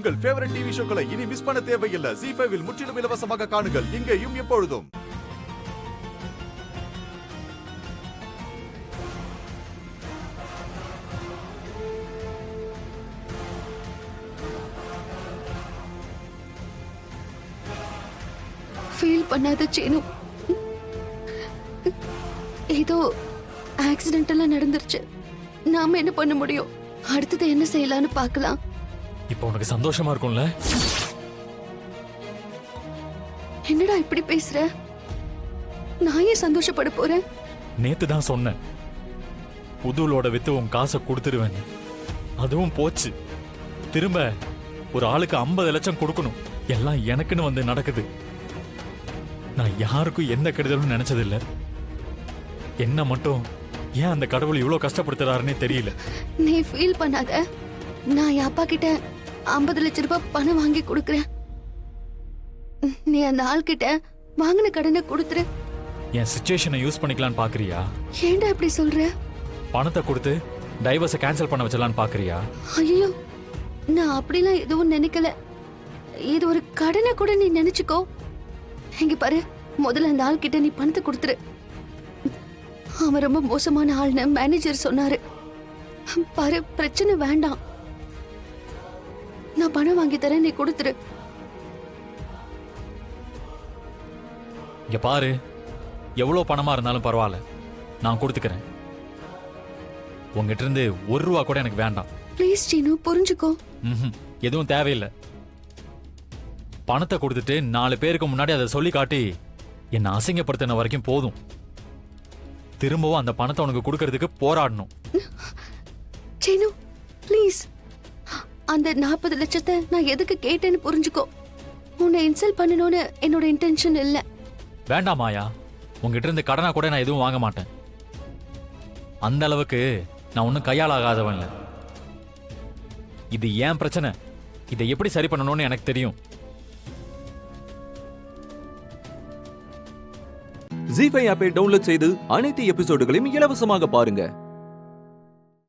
உங்கள் favourite TV ஷோக்களை இனி miss பண்ண தேவையில்லை. ZEE5 இல் முற்றிலும் இலவசமாக காணுங்கள். இங்கேயும் எப்பொழுதும். ஃபீல் பண்ணாத சீனு, ஏதோ ஆக்சிடென்டெல்லாம் நடந்துருச்சு. நாம என்ன பண்ண முடியும்? அடுத்தது என்ன செய்யலாம்னு பார்க்கலாம். இப்போ உனக்கு சந்தோஷமா இருக்கும்ல? என்னடா இப்படி பேசுற? நான் ஏன் சந்தோஷப்பட போறேன்? நேத்து தான் சொன்னேன், புதுலோட வித்து உன் காசை கொடுத்துருவேன். அதுவும் போச்சு. திரும்ப ஒரு ஆளுக்கு 50 லட்சம் கொடுக்கணும். எல்லாம் எனக்குன்னு வந்து நடக்குது. நான் யாருக்கும் எந்த கெடுதலும் நினைச்சதில்லை. என்ன மட்டும் ஏன் அந்த கடவுள் இவ்வளவு கஷ்டப்படுத்துறாருன்னே தெரியல. நீ ஃபீல் பண்ணாத. நான் என் அப்பா கிட்ட 50 லட்சம் ரூபாய் பணம் வாங்கி கொடுக்கறேன். நீ அந்த ஆள் கிட்ட வாங்கின கடனை கொடுத்துரு. என் சிச்சுவேஷனை யூஸ் பண்ணிக்கலான்னு பாக்குறியா? ஏன்டா இப்படி சொல்ற? பணத்தை கொடுத்து டைவர்ஸை கேன்சல் பண்ண வச்சலான்னு பாக்குறியா? ஐயோ, நான் அப்படிலாம் எதுவும் நினைக்கல. இது ஒரு கடனை கூட நீ நினைச்சுக்கோ. இங்க பாரு, முதல்ல அந்த ஆள் கிட்ட நீ பணத்தை கொடுத்துரு. அவன் ரொம்ப மோசமான ஆள்னு மேனேஜர் சொன்னாரு. பாரு, பிரச்சனை வேண்டாம். நான் பணம் வாங்கி தரேன், நீ கொடுத்துரு. இங்க பாரு, எவ்வளவு பணமா இருந்தாலும் பரவாயில்ல, நான் கொடுத்துக்கிறேன். உங்ககிட்ட இருந்து 1 ரூபா கூட எனக்கு வேண்டாம். ப்ளீஸ் சீனு, புரிஞ்சுக்கோ. எதுவும் தேவையில்லை. பணத்தை கொடுத்துட்டு 4 பேருக்கு முன்னாடி அதை சொல்லி காட்டி என்னை அசிங்கப்படுத்தின வரைக்கும் போதும். திரும்பவும் அந்த பணத்தை உனக்கு கொடுக்கறதுக்கு போராடணும். சீனு, ப்ளீஸ். அந்த 40 லட்சத்தை நான் எதுக்கு கேட்டேன்னு புரிஞ்சுக்கோ. உன்னை இன்சல்ட் பண்ணணும்னு என்னோட இன்டென்ஷன் இல்ல. வேண்டாம் மாயா, உங்ககிட்ட இருந்து கடனா கூட நான் எதுவும் வாங்க மாட்டேன். அந்த அளவுக்கு நான் ஒன்னும் கையால் ஆகாதவன் இல்லை. இது ஏன் பிரச்சனை, இதை எப்படி சரி பண்ணணும்னு எனக்கு தெரியும். ZEE5 ஆப்பை டவுன்லோட் செய்து அனைத்து எபிசோடுகளையும் இலவசமாக பாருங்க.